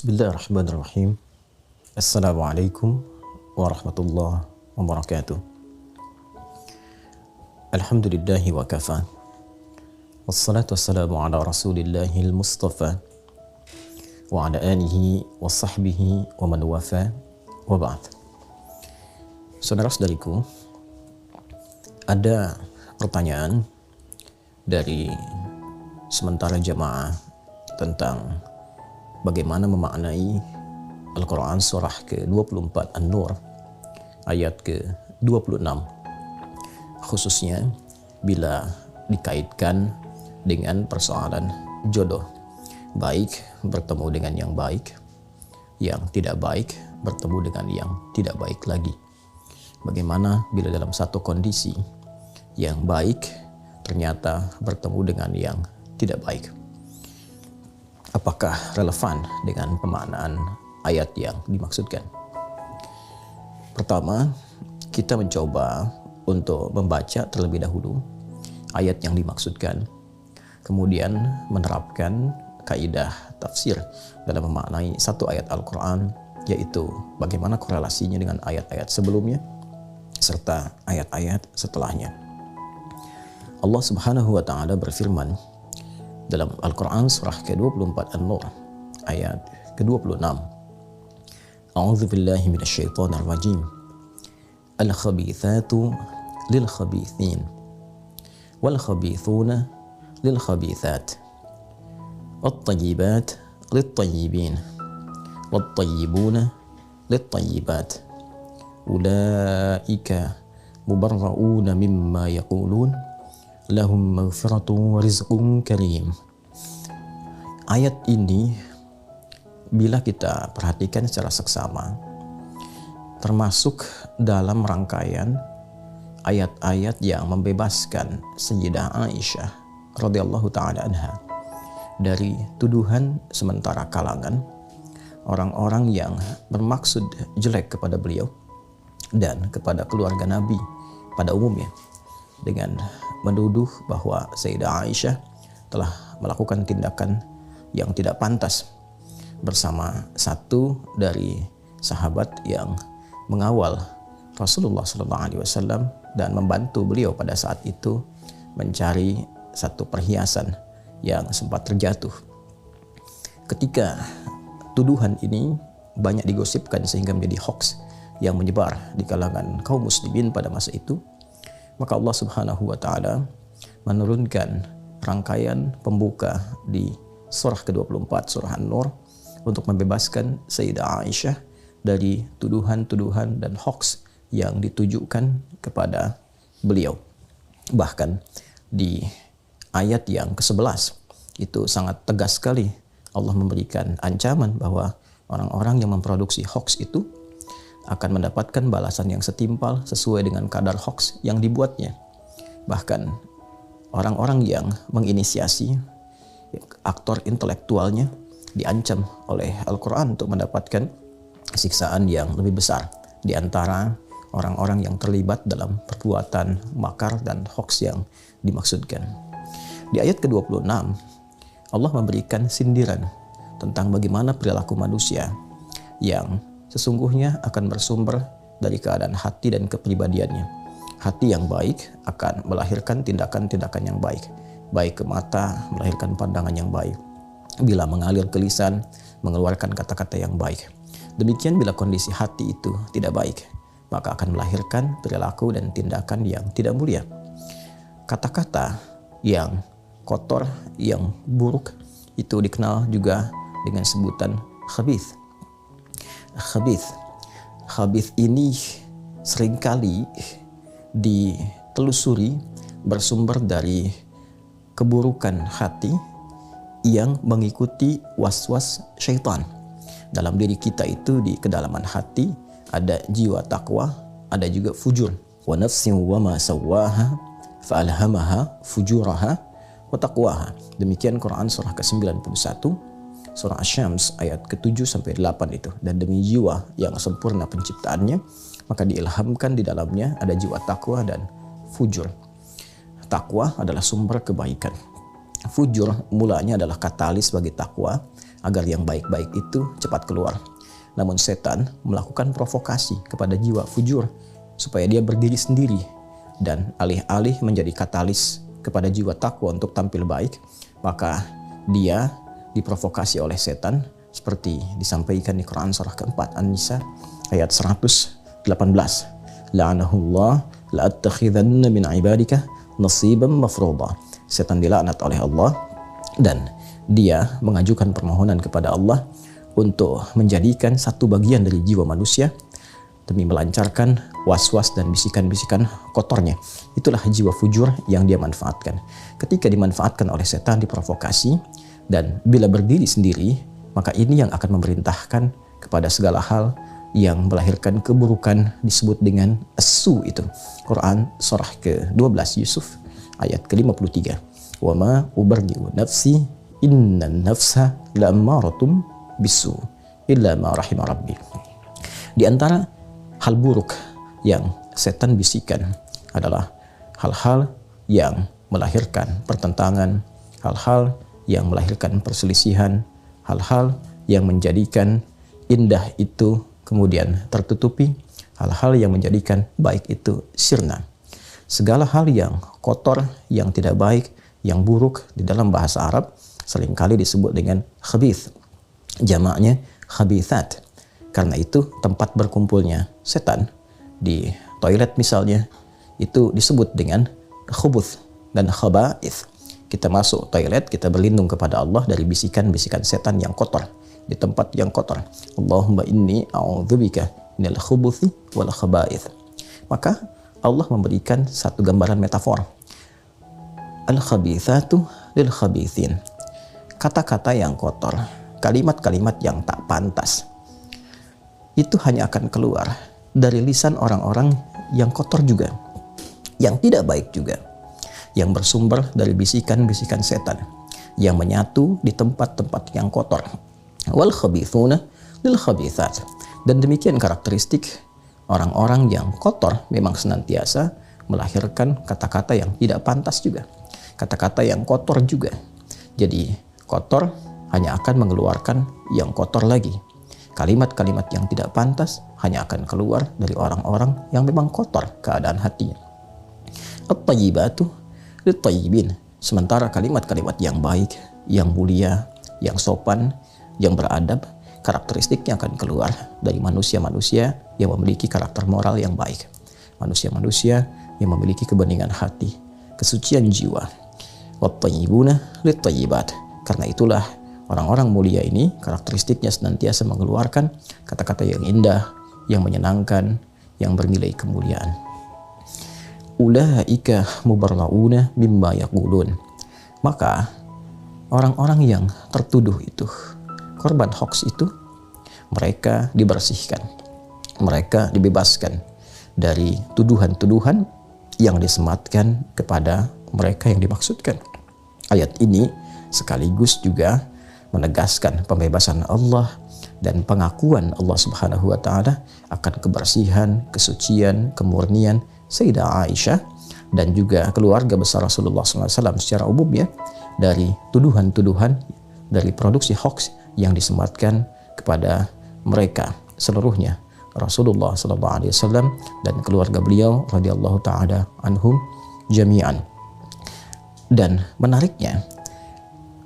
Bismillahirrahmanirrahim. Assalamualaikum warahmatullahi wabarakatuh. Alhamdulillahi wa kafa. Wassalatu wassalamu ala rasulillahil mustafa wa ala alihi wa sahbihi wa man wafa wa ba'd. Saudara-saudariku, ada pertanyaan dari sementara jamaah tentang bagaimana memaknai Al-Quran surah ke-24 An-Nur ayat ke-26, khususnya bila dikaitkan dengan persoalan jodoh, baik bertemu dengan yang baik, yang tidak baik bertemu dengan yang tidak baik lagi. Bagaimana bila dalam satu kondisi yang baik ternyata bertemu dengan yang tidak baik? Apakah relevan dengan pemaknaan ayat yang dimaksudkan? Pertama, kita mencoba untuk membaca terlebih dahulu ayat yang dimaksudkan, kemudian menerapkan kaidah tafsir dalam memaknai satu ayat Al-Quran, yaitu bagaimana korelasinya dengan ayat-ayat sebelumnya serta ayat-ayat setelahnya. Allah Subhanahu wa Ta'ala berfirman dalam Al-Quran surah ke-24 An-Nur ayat ke-26. A'udzu billahi minasyaitonir rajim. Al-khabithatu lil-khabithin wal khabithuna lil-khabithat wat-tayyibat lit-tayyibin wat-tayyibuna lit-tayyibat ulaika mubarra'una mimma yaqulun lahum maghfiratun wa rizqun karim. Ayat ini bila kita perhatikan secara seksama termasuk dalam rangkaian ayat-ayat yang membebaskan Sayyidah Aisyah radhiyallahu taala anha dari tuduhan sementara kalangan orang-orang yang bermaksud jelek kepada beliau dan kepada keluarga Nabi pada umumnya, dengan menuduh bahwa Sayyidah Aisyah telah melakukan tindakan yang tidak pantas bersama satu dari sahabat yang mengawal Rasulullah SAW dan membantu beliau pada saat itu mencari satu perhiasan yang sempat terjatuh. Ketika tuduhan ini banyak digosipkan sehingga menjadi hoax yang menyebar di kalangan kaum muslimin pada masa itu, maka Allah Subhanahu wa Ta'ala menurunkan rangkaian pembuka di surah ke-24 surah An-Nur untuk membebaskan Sayyidah Aisyah dari tuduhan-tuduhan dan hoax yang ditujukan kepada beliau. Bahkan di ayat yang ke-11 itu sangat tegas sekali Allah memberikan ancaman bahwa orang-orang yang memproduksi hoax itu akan mendapatkan balasan yang setimpal sesuai dengan kadar hoax yang dibuatnya. Bahkan orang-orang yang menginisiasi, aktor intelektualnya, diancam oleh Al-Quran untuk mendapatkan siksaan yang lebih besar di antara orang-orang yang terlibat dalam perbuatan makar dan hoax yang dimaksudkan. Di ayat ke-26 Allah memberikan sindiran tentang bagaimana perilaku manusia yang sesungguhnya akan bersumber dari keadaan hati dan kepribadiannya. Hati yang baik akan melahirkan tindakan-tindakan yang baik. Baik ke mata melahirkan pandangan yang baik. Bila mengalir ke lisan mengeluarkan kata-kata yang baik. Demikian bila kondisi hati itu tidak baik, maka akan melahirkan perilaku dan tindakan yang tidak mulia. Kata-kata yang kotor, yang buruk itu dikenal juga dengan sebutan khabith. Khabith ini seringkali ditelusuri bersumber dari keburukan hati yang mengikuti was-was syaitan. Dalam diri kita itu di kedalaman hati ada jiwa takwa, ada juga fujur. Wa nafsin wa ma sawwaha fa alhamaha fujuraha wa taqwaha. Demikian Quran surah ke-91 surah Asy-Syams ayat ke-7 sampai 8 itu. Dan demi jiwa yang sempurna penciptaannya, maka diilhamkan di dalamnya ada jiwa takwa dan fujur. Takwa adalah sumber kebaikan. Fujur mulanya adalah katalis bagi takwa, agar yang baik-baik itu cepat keluar. Namun setan melakukan provokasi kepada jiwa fujur supaya dia berdiri sendiri, dan alih-alih menjadi katalis kepada jiwa takwa untuk tampil baik, maka dia diprovokasi oleh setan seperti disampaikan di Quran surah keempat An-Nisa ayat 118. La'anahullah la'attakhidanna min ibadika nasiban mafruḍa. Setan dilaknat oleh Allah dan dia mengajukan permohonan kepada Allah untuk menjadikan satu bagian dari jiwa manusia demi melancarkan was-was dan bisikan-bisikan kotornya. Itulah jiwa fujur yang dia manfaatkan. Ketika dimanfaatkan oleh setan, diprovokasi, dan bila berdiri sendiri, maka ini yang akan memerintahkan kepada segala hal yang melahirkan keburukan, disebut dengan as-su itu. Quran surah ke-12 Yusuf ayat ke-53. Wa ma ubarri'u nafsi innan nafsa la'ammaratum bisu illa ma rahima rabbi. Di antara hal buruk yang setan bisikan adalah hal-hal yang melahirkan pertentangan, hal-hal yang melahirkan perselisihan, hal-hal yang menjadikan indah itu kemudian tertutupi, hal-hal yang menjadikan baik itu sirna. Segala hal yang kotor, yang tidak baik, yang buruk di dalam bahasa Arab seringkali disebut dengan khabith. Jamaknya khabithat. Karena itu tempat berkumpulnya setan di toilet misalnya itu disebut dengan khubuth dan khaba'ith. Kita masuk toilet, kita berlindung kepada Allah dari bisikan-bisikan setan yang kotor di tempat yang kotor. Allahumma inni a'udzubika minal khubuthi wal khaba'ith. Maka Allah memberikan satu gambaran metafor. Al-khabithatu lil khabithin. Kata-kata yang kotor, kalimat-kalimat yang tak pantas, itu hanya akan keluar dari lisan orang-orang yang kotor juga, yang tidak baik juga, yang bersumber dari bisikan-bisikan setan, yang menyatu di tempat-tempat yang kotor. Wal khabithuna lil khabithat. Dan demikian karakteristik orang-orang yang kotor memang senantiasa melahirkan kata-kata yang tidak pantas juga, kata-kata yang kotor juga. Jadi kotor hanya akan mengeluarkan yang kotor lagi. Kalimat-kalimat yang tidak pantas hanya akan keluar dari orang-orang yang memang kotor keadaan hatinya. At-tayyibatu lit-tayyibin. Sementara kalimat-kalimat yang baik, yang mulia, yang sopan, yang beradab, karakteristiknya akan keluar dari manusia-manusia yang memiliki karakter moral yang baik. Manusia-manusia yang memiliki kebeningan hati, kesucian jiwa. Wat-tayyibuna lit-tayyibat. Karena itulah orang-orang mulia ini karakteristiknya senantiasa mengeluarkan kata-kata yang indah, yang menyenangkan, yang bernilai kemuliaan. Ulaika mubarrauna mimma yaqulun. Maka orang-orang yang tertuduh itu, korban hoax itu, mereka dibersihkan, mereka dibebaskan dari tuduhan-tuduhan yang disematkan kepada mereka yang dimaksudkan. Ayat ini sekaligus juga menegaskan pembebasan Allah dan pengakuan Allah Subhanahu wa taala akan kebersihan, kesucian, kemurnian Sayyidah Aisyah dan juga keluarga besar Rasulullah SAW secara umum ya, dari tuduhan-tuduhan, dari produksi hoax yang disematkan kepada mereka seluruhnya, Rasulullah SAW dan keluarga beliau radhiyallahu taala anhum jami'an. Dan menariknya,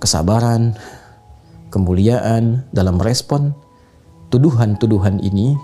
kesabaran, kemuliaan dalam respon tuduhan-tuduhan ini,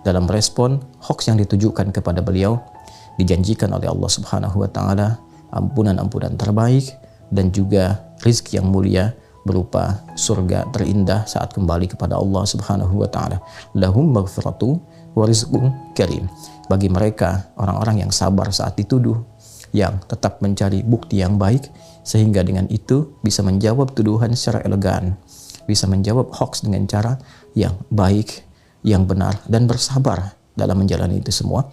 dalam respon hoax yang ditujukan kepada beliau, dijanjikan oleh Allah Subhanahu wa taala ampunan-ampunan terbaik dan juga rizki yang mulia berupa surga terindah saat kembali kepada Allah Subhanahu wa taala. Lahum maghfiratu wa rizqun karim. Bagi mereka orang-orang yang sabar saat dituduh, yang tetap mencari bukti yang baik sehingga dengan itu bisa menjawab tuduhan secara elegan, bisa menjawab hoax dengan cara yang baik, yang benar, dan bersabar dalam menjalani itu semua,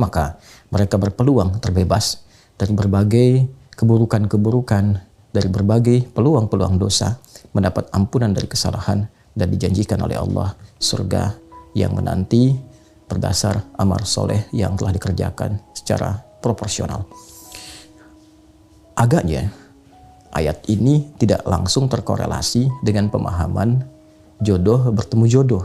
maka mereka berpeluang terbebas dari berbagai keburukan-keburukan, dari berbagai peluang-peluang dosa, mendapat ampunan dari kesalahan, dan dijanjikan oleh Allah surga yang menanti berdasar amal soleh yang telah dikerjakan secara proporsional. Agaknya ayat ini tidak langsung terkorelasi dengan pemahaman jodoh bertemu jodoh,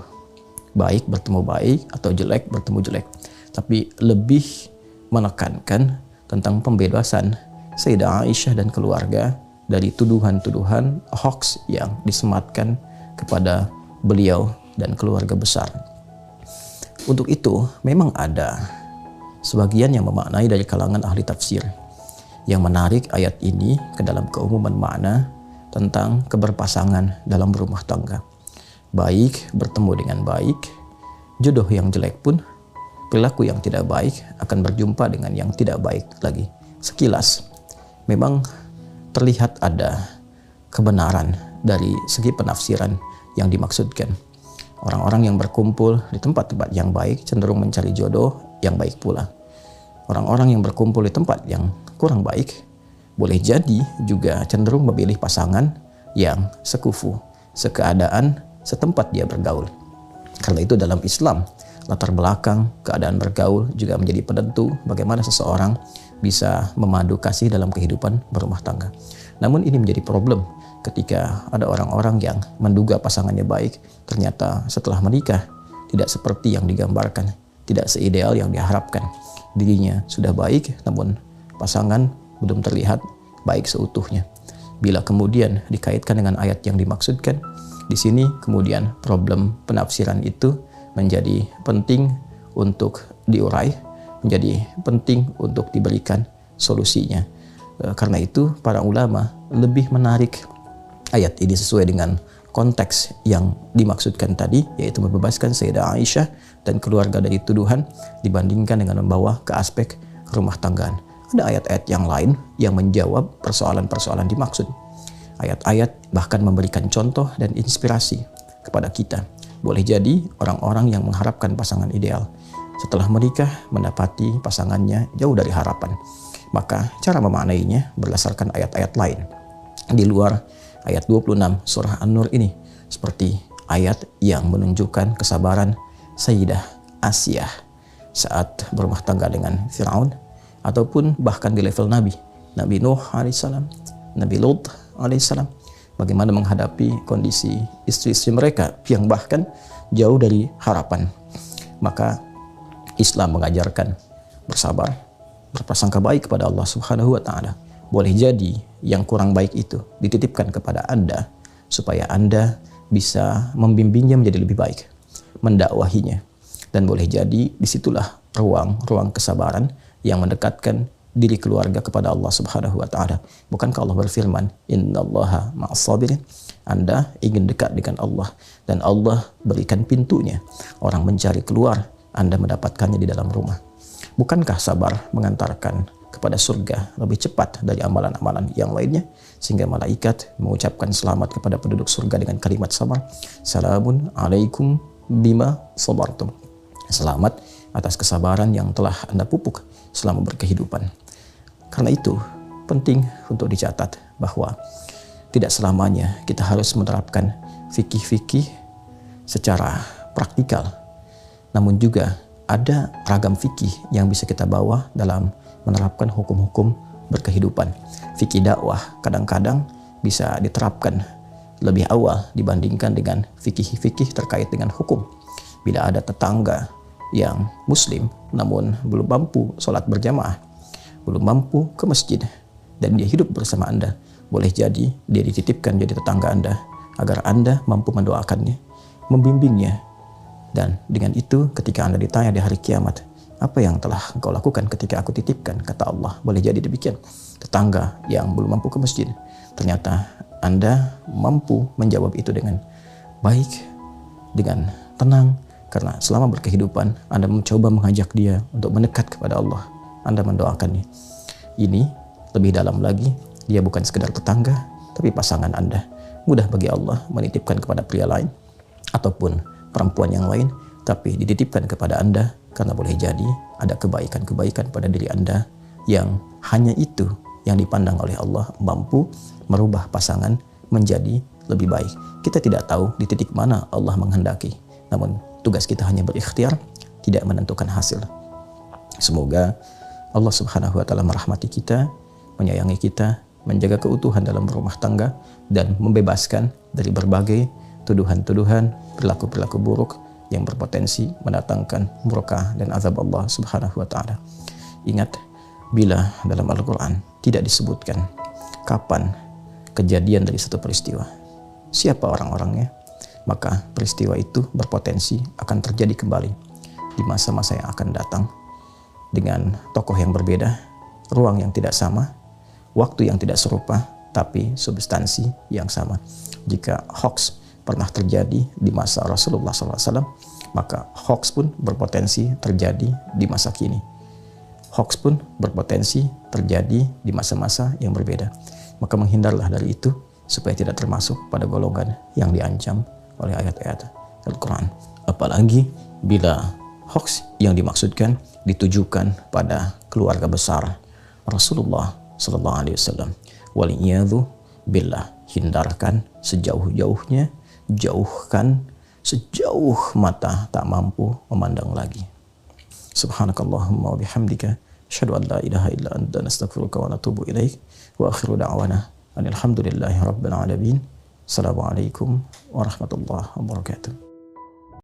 baik bertemu baik atau jelek bertemu jelek, tapi lebih menekankan tentang pembebasan Sayyidah Aisyah dan keluarga dari tuduhan-tuduhan hoax yang disematkan kepada beliau dan keluarga besar. Untuk itu memang ada sebagian yang memaknai dari kalangan ahli tafsir yang menarik ayat ini ke dalam keumuman makna tentang keberpasangan dalam rumah tangga. Baik bertemu dengan baik, jodoh yang jelek pun, perilaku yang tidak baik akan berjumpa dengan yang tidak baik lagi. Sekilas memang terlihat ada kebenaran dari segi penafsiran yang dimaksudkan. Orang-orang yang berkumpul di tempat-tempat yang baik cenderung mencari jodoh yang baik pula. Orang-orang yang berkumpul di tempat yang kurang baik boleh jadi juga cenderung memilih pasangan yang sekufu, sekeadaan, setempat dia bergaul. Karena itu dalam Islam, latar belakang keadaan bergaul juga menjadi penentu bagaimana seseorang bisa memadu kasih dalam kehidupan berumah tangga. Namun ini menjadi problem ketika ada orang-orang yang menduga pasangannya baik, ternyata setelah menikah tidak seperti yang digambarkan, tidak seideal yang diharapkan. Dirinya sudah baik, namun pasangan belum terlihat baik seutuhnya. Bila kemudian dikaitkan dengan ayat yang dimaksudkan, di sini kemudian problem penafsiran itu menjadi penting untuk diurai, menjadi penting untuk diberikan solusinya. Karena itu para ulama lebih menarik ayat ini sesuai dengan konteks yang dimaksudkan tadi, yaitu membebaskan Sayyidah Aisyah dan keluarga dari tuduhan, dibandingkan dengan membawa ke aspek rumah tanggaan. Ada ayat-ayat yang lain yang menjawab persoalan-persoalan dimaksud. Ayat-ayat bahkan memberikan contoh dan inspirasi kepada kita. Boleh jadi orang-orang yang mengharapkan pasangan ideal setelah menikah mendapati pasangannya jauh dari harapan. Maka cara memaknainya berdasarkan ayat-ayat lain di luar ayat 26 surah An-Nur ini, seperti ayat yang menunjukkan kesabaran Sayyidah Asiyah saat berumah tangga dengan Fir'aun, ataupun bahkan di level Nabi Nuh alaihissalam, Nabi Lut alaihissalam, bagaimana menghadapi kondisi istri-istri mereka yang bahkan jauh dari harapan. Maka Islam mengajarkan bersabar, berprasangka baik kepada Allah Subhanahu wa taala. Boleh jadi yang kurang baik itu dititipkan kepada Anda supaya Anda bisa membimbingnya menjadi lebih baik, mendakwahinya. Dan boleh jadi disitulah ruang kesabaran yang mendekatkan diri keluarga kepada Allah Subhanahu wa taala. Bukankah Allah berfirman, "Innallaha ma'as-sabirin"? Anda ingin dekat dengan Allah dan Allah berikan pintunya. Orang mencari keluar, Anda mendapatkannya di dalam rumah. Bukankah sabar mengantarkan kepada surga lebih cepat dari amalan-amalan yang lainnya, sehingga malaikat mengucapkan selamat kepada penduduk surga dengan kalimat sabar, "Salamun alaikum bima sabartum." Selamat atas kesabaran yang telah Anda pupuk selama berkehidupan. Karena itu penting untuk dicatat bahwa tidak selamanya kita harus menerapkan fikih-fikih secara praktikal, namun juga ada ragam fikih yang bisa kita bawa dalam menerapkan hukum-hukum berkehidupan. Fikih dakwah kadang-kadang bisa diterapkan lebih awal dibandingkan dengan fikih-fikih terkait dengan hukum. Bila ada tetangga yang muslim namun belum mampu sholat berjamaah, belum mampu ke masjid, dan dia hidup bersama Anda, boleh jadi dia dititipkan jadi tetangga Anda agar Anda mampu mendoakannya, membimbingnya. Dan dengan itu ketika Anda ditanya di hari kiamat, apa yang telah engkau lakukan ketika aku titipkan? Kata Allah, boleh jadi demikian. Tetangga yang belum mampu ke masjid, ternyata Anda mampu menjawab itu dengan baik, dengan tenang, karena selama berkehidupan Anda mencoba mengajak dia untuk mendekat kepada Allah. Anda mendoakannya. Ini lebih dalam lagi, dia bukan sekedar tetangga, tapi pasangan Anda. Mudah bagi Allah menitipkan kepada pria lain ataupun perempuan yang lain, tapi dititipkan kepada Anda karena boleh jadi ada kebaikan-kebaikan pada diri Anda yang hanya itu yang dipandang oleh Allah mampu merubah pasangan menjadi lebih baik. Kita tidak tahu di titik mana Allah menghendaki, namun tugas kita hanya berikhtiar, tidak menentukan hasil. Semoga Allah Subhanahu wa taala merahmati kita, menyayangi kita, menjaga keutuhan dalam rumah tangga, dan membebaskan dari berbagai tuduhan-tuduhan, perilaku-perilaku buruk yang berpotensi mendatangkan murka dan azab Allah Subhanahu wa Ta'ala. Ingat, bila dalam Al-Quran tidak disebutkan kapan kejadian dari satu peristiwa, siapa orang-orangnya, maka peristiwa itu berpotensi akan terjadi kembali di masa-masa yang akan datang dengan tokoh yang berbeda, ruang yang tidak sama, waktu yang tidak serupa, tapi substansi yang sama. Jika hoax pernah terjadi di masa Rasulullah SAW, maka hoax pun berpotensi terjadi di masa kini. Hoax pun berpotensi terjadi di masa-masa yang berbeda. Maka menghindarlah dari itu supaya tidak termasuk pada golongan yang diancam oleh ayat-ayat Al-Quran. Apalagi bila hoax yang dimaksudkan ditujukan pada keluarga besar Rasulullah SAW. Waliyadzu billah, hindarkan sejauh-jauhnya, jauhkan sejauh mata tak mampu memandang lagi. Subhanakallahumma wa bihamdika, asyhadu an la ilaha illa anta, nastaghfiruka wa natubu ilaik, wa akhiru da'wana alhamdulillahi rabbil alamin. Assalamualaikum warahmatullahi wabarakatuh.